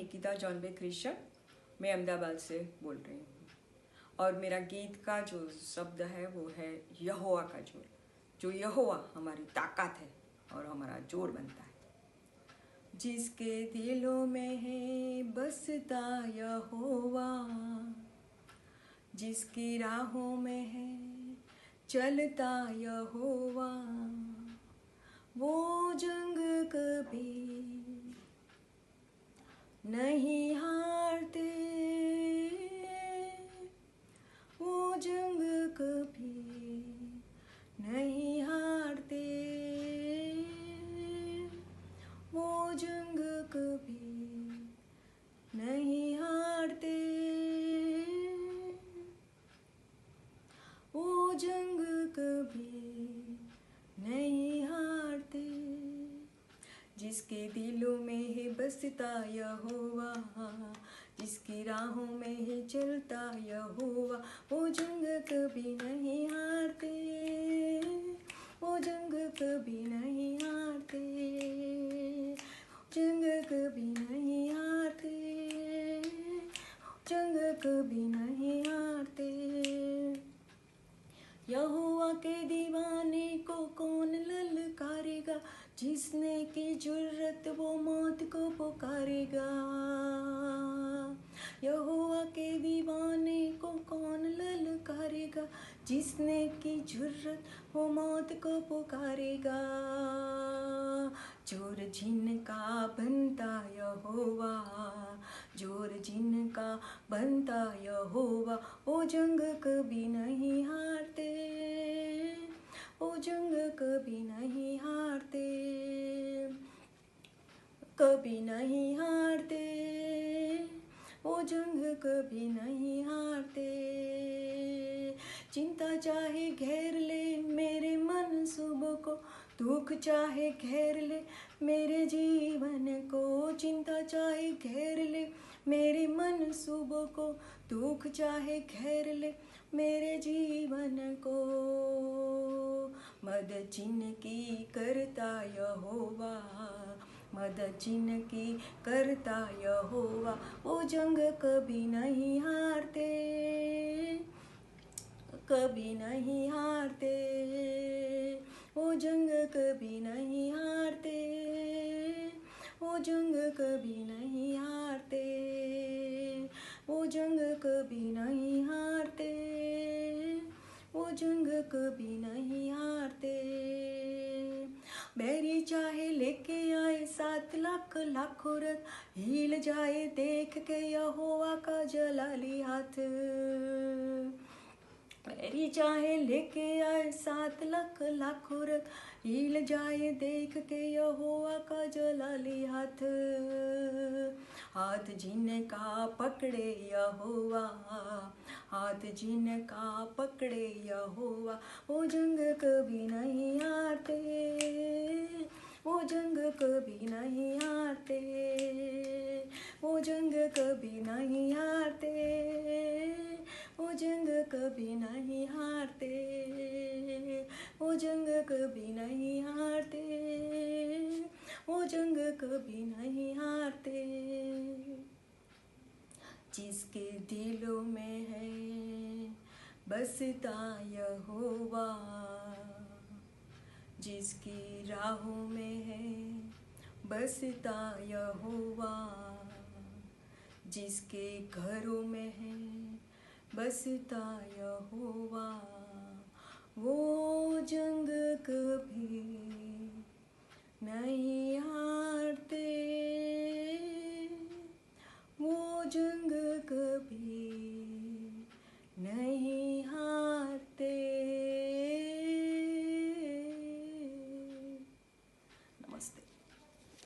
Nikita जॉनबे Christian, मैं अहमदाबाद से बोल रही हूँ। और मेरा गीत का जो शब्द है वो है यहोवा का जोर। जो यहोवा हमारी ताकत है और हमारा जोर बनता है। जिसके दिलों में है बसता यहोवा, जिसकी राहों में है चलता यहोवा, वो जंग कभी नहीं हारते, वो जंग कभी नहीं हारते, वो जंग कभी नहीं हारते, वो जंग कभी नहीं हारते। जिसके दिलों में है बसता यहोवा, जिसकी राहों में है चलता यहोवा, वो जंग कभी नहीं हारते, वो जंग कभी नहीं हारते, जंग कभी नहीं हारते, जंग कभी नहीं हारते। यहोवा के दीवाने को कौन ललकारेगा, जिसने की जुर्रत वो मौत को पुकारेगा। यहोवा के दीवाने को कौन ललकारेगा, जिसने की जुर्रत वो मौत को पुकारेगा। जोर जिनका बनता यहोवा, जोर जिनका बनता यहोवा, वो जंग कभी नहीं हारते, वो जंग कभी नहीं हारते, कभी नहीं हारते, वो जंग कभी नहीं हारते। चिंता चाहे घेर ले मेरे मन सुबह को, दुख चाहे घेर ले मेरे जीवन को, चिंता चाहे घेर ले मेरे मन सुबह को, दुख चाहे घेर ले मेरे जीवन को। मदद जिनकी करता यहोवा, मदद जिनकी करता यहोवा, वो जंग कभी नहीं हारते, कभी नहीं हारते, वो जंग कभी नहीं हारते, वो जंग कभी नहीं हारते, वो जंग कभी नहीं हारते, वो जंग कभी नहीं हारते। बैरी चाहे लेके आए 7 लाख लाखों रथ, हिल जाए देख के यहोवा का जलाली हाथ। बैरी चाहे लेके आए 7 लाख लाखों रथ, हिल जाए देख के यहोवा का जलाली हाथ। हाथ जिनका पकड़े यहोवा, हाथ जिनका पकड़े यहोवा, वो जंग कभी नहीं हारते, वो जंग कभी नहीं हारते, वो जंग कभी नहीं हारते, वो जंग कभी नहीं हारते, वो जंग कभी नहीं हारते, वो जंग कभी नहीं हारते। जिसके दिलों में है बसता यहोवा, जिसकी राहों में है बसता यहोवा, जिसके घरों में है बसता यहोवा, वो जंग कभी नहीं